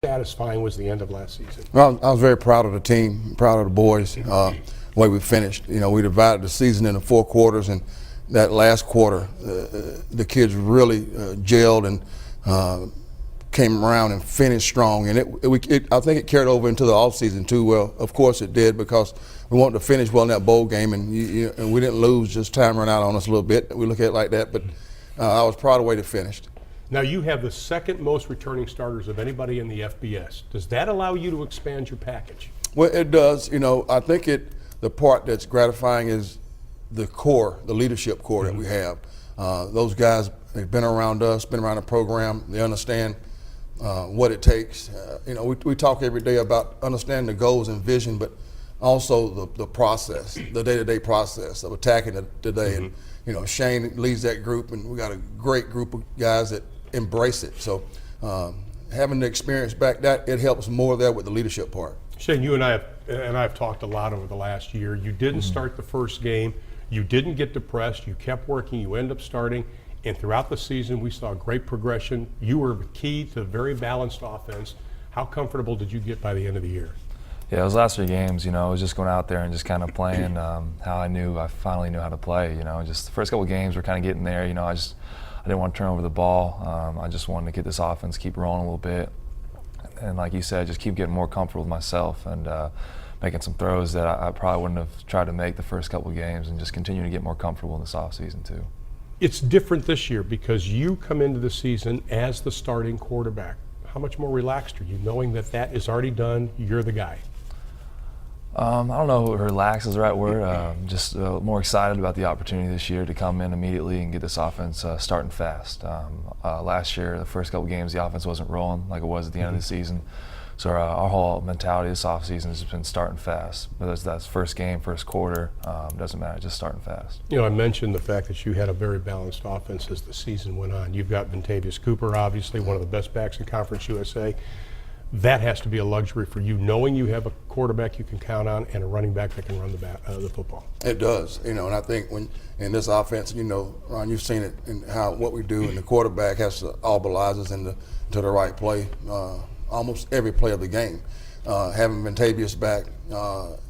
satisfying was the end of last season? Well, I was very proud of the team, proud of the boys, the way we finished. You know, we divided the season into 4 quarters, and that last quarter, the kids really gelled and came around and finished strong. And I think it carried over into the offseason too. Well, of course it did, because we wanted to finish well in that bowl game, and and we didn't lose, just time ran out on us a little bit. We look at it like that, but I was proud of the way they finished. Now you have the second most returning starters of anybody in the FBS. Does that allow you to expand your package? Well, it does. You know, I think the part that's gratifying is the core, the leadership core that we have. Those guys have been around us, been around the program. They understand what it takes. You know, we talk every day about understanding the goals and vision, but also the process, the day-to-day process of attacking the day. And you know, Shane leads that group, and we got a great group of guys that embrace it. So having the experience back, that it helps more there with the leadership part. Shane, you and I have talked a lot over the last year. You didn't start the first game. You didn't get depressed. You kept working. You ended up starting. And throughout the season, we saw great progression. You were key to a very balanced offense. How comfortable did you get by the end of the year? Yeah, those last 3 games, you know, I was just going out there and just kind of playing how I finally knew how to play. You know, just the first couple of games were kind of getting there. You know, I didn't want to turn over the ball. I just wanted to get this offense, keep rolling a little bit. And like you said, just keep getting more comfortable with myself and making some throws that I probably wouldn't have tried to make the first couple of games, and just continue to get more comfortable in this offseason too. It's different this year because you come into the season as the starting quarterback. How much more relaxed are you knowing that that is already done, you're the guy? I don't know if relax is the right word. Just more excited about the opportunity this year to come in immediately and get this offense starting fast. Last year, the first couple games, the offense wasn't rolling like it was at the end of the season. So our whole mentality this offseason has been starting fast. Whether that's first game, first quarter, doesn't matter, just starting fast. You know, I mentioned the fact that you had a very balanced offense as the season went on. You've got Vontavious Cooper, obviously one of the best backs in Conference USA. That has to be a luxury for you, knowing you have a quarterback you can count on and a running back that can run the football. It does, you know, and I think when in this offense, you know, Ron, you've seen it in what we do, and the quarterback has to mobilize us into the right play almost every play of the game. Having Vontavious back,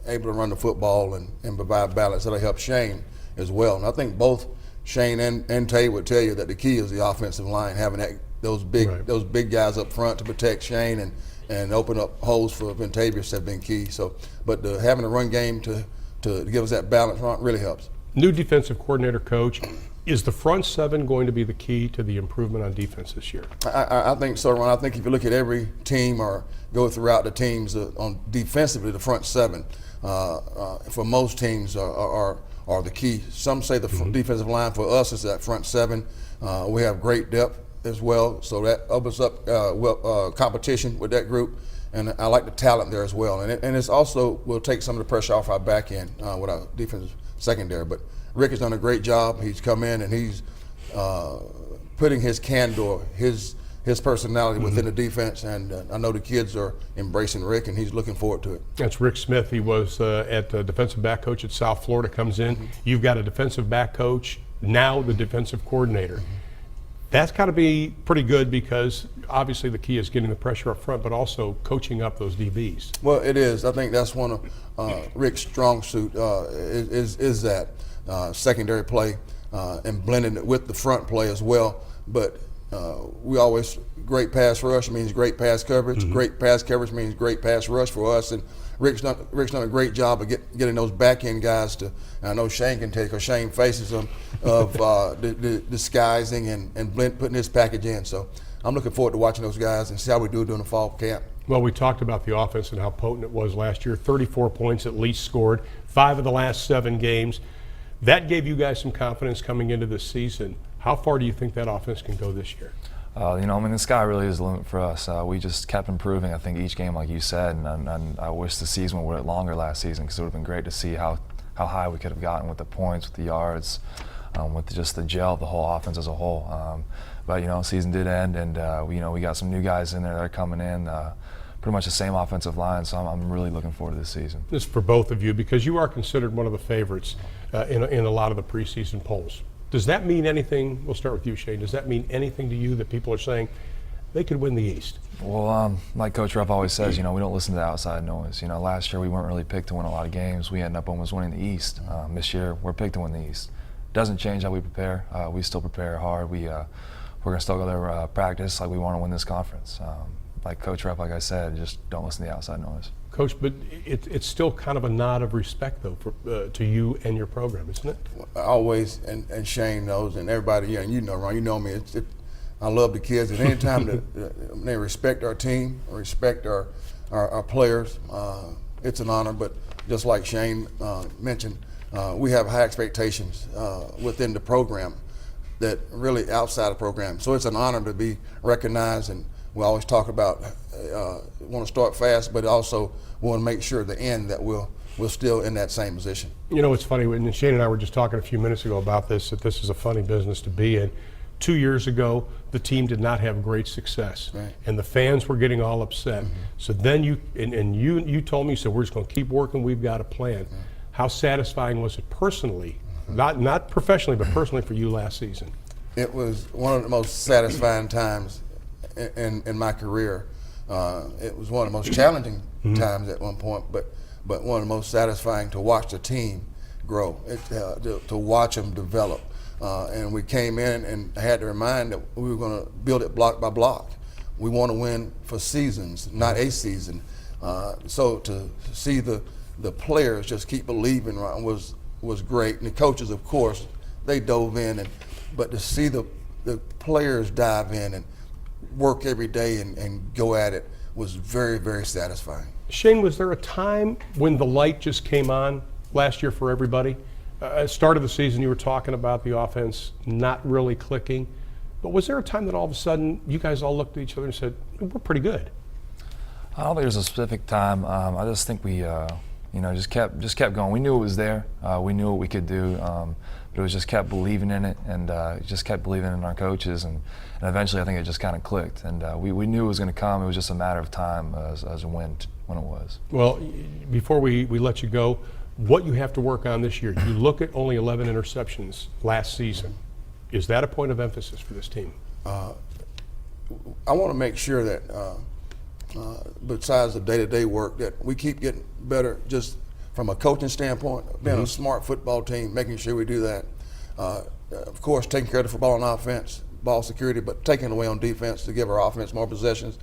able to run the football and provide balance, that'll help Shane as well. And I think both Shane and Tay would tell you that the key is the offensive line, having those big guys up front to protect Shane and open up holes for Vontavious have been key. So, but having a run game to give us that balance really helps. New defensive coordinator coach. Is the front 7 going to be the key to the improvement on defense this year? I think so, Ron. I think if you look at every team or go throughout the teams on defensively, the front 7 for most teams are the key. Some say the defensive line. For us is that front 7. We have great depth as well, so that opens up competition with that group, and I like the talent there as well. And it's also will take some of the pressure off our back end with our defensive secondary. But Rick has done a great job. He's come in and he's putting his candor, his personality within the defense, and I know the kids are embracing Rick, and he's looking forward to it. That's Rick Smith. He was at defensive back coach at South Florida, comes in. You've got a defensive back coach, now the defensive coordinator. That's got to be pretty good, because obviously the key is getting the pressure up front, but also coaching up those DBs. Well, it is. I think that's one of Rick's strong suit is that secondary play and blending it with the front play as well. But we always, great pass rush means great pass coverage. Great pass coverage means great pass rush for us. And Rick's done a great job of getting those back end guys to. And I know Shane can take, because Shane faces them, of the disguising and putting his package in. So I'm looking forward to watching those guys and see how we do during the fall camp. Well, we talked about the offense and how potent it was last year. 34 points at least scored, 5 of the last 7 games. That gave you guys some confidence coming into this season. How far do you think that offense can go this year? You know, I mean, the sky really is the limit for us. We just kept improving, I think, each game, like you said, and I wish the season would have been longer last season, because it would have been great to see how high we could have gotten with the points, with the yards, with just the gel of the whole offense as a whole. But, you know, season did end, and, you know, we got some new guys in there that are coming in. Pretty much the same offensive line, so I'm really looking forward to this season. This is for both of you, because you are considered one of the favorites in a lot of the preseason polls. Does that mean anything? We'll start with you, Shane. Does that mean anything to you that people are saying, they could win the East? Well, like Coach Ruff always says, we don't listen to the outside noise. Last year we weren't really picked to win a lot of games. We ended up almost winning the East. This year we're picked to win the East. Doesn't change how we prepare. We still prepare hard. We're going to still go there practice like we want to win this conference. Like Coach Ruff, like I said, just don't listen to the outside noise. Coach, but it's still kind of a nod of respect, though, to you and your program, isn't it? Always, and Shane knows, and everybody, and Ron, you know me. I love the kids, and anytime that they respect our team, respect our players, it's an honor. But just like Shane mentioned, we have high expectations within the program that really outside the program. So it's an honor to be recognized, and we always talk about want to start fast, but also want to make sure at the end that we're still in that same position. It's funny, when Shane and I were just talking a few minutes ago about this, that this is a funny business to be in. 2 years ago, the team did not have great success, right, and the fans were getting all upset. Mm-hmm. So then you told me, so we're just going to keep working, we've got a plan. Mm-hmm. How satisfying was it personally, mm-hmm, not professionally, but personally for you last season? It was one of the most satisfying times in my career. It was one of the most challenging, mm-hmm, times at one point, but one of the most satisfying to watch the team grow, to watch them develop. And we came in and had to remind that we were going to build it block by block. We want to win for seasons, not a season. So to see the players just keep believing was great. And the coaches, of course, they dove in, but to see the players dive in and work every day and go at it was very, very satisfying. Shane, was there a time when the light just came on last year for everybody? Start of the season, you were talking about the offense not really clicking, but was there a time that all of a sudden you guys all looked at each other and said, we're pretty good? I don't think there's a specific time. I just think we, just kept going. We knew it was there. We knew what we could do, but it was just kept believing in it, and just kept believing in our coaches, and eventually I think it just kind of clicked. And we knew it was going to come. It was just a matter of time as when it was. Well, before we let you go, what you have to work on this year, you look at only 11 interceptions last season. Is that a point of emphasis for this team? I want to make sure that besides the day-to-day work, that we keep getting better just from a coaching standpoint, being, mm-hmm, a smart football team, making sure we do that. Of course, taking care of the football on offense, ball security, but taking away on defense to give our offense more possessions.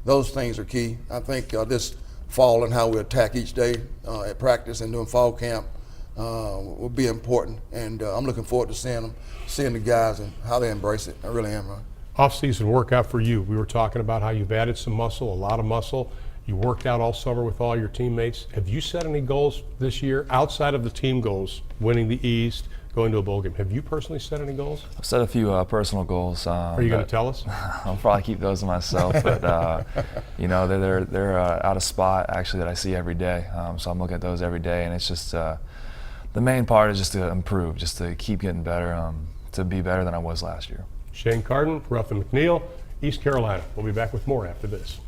Those things are key. I think this fall and how we attack each day at practice and doing fall camp will be important. And I'm looking forward to seeing the guys and how they embrace it. I really am, Ron. Off-season workout for you. We were talking about how you've added some muscle, a lot of muscle. You worked out all summer with all your teammates. Have you set any goals this year outside of the team goals, winning the East, going to a bowl game? Have you personally set any goals? I've set a few personal goals. Are you going to tell us? I'll probably keep those to myself, but they're out of spot actually that I see every day. So I'm looking at those every day, and it's just the main part is just to improve, just to keep getting better, to be better than I was last year. Shane Carden, Ruffin, McNeill, East Carolina. We'll be back with more after this.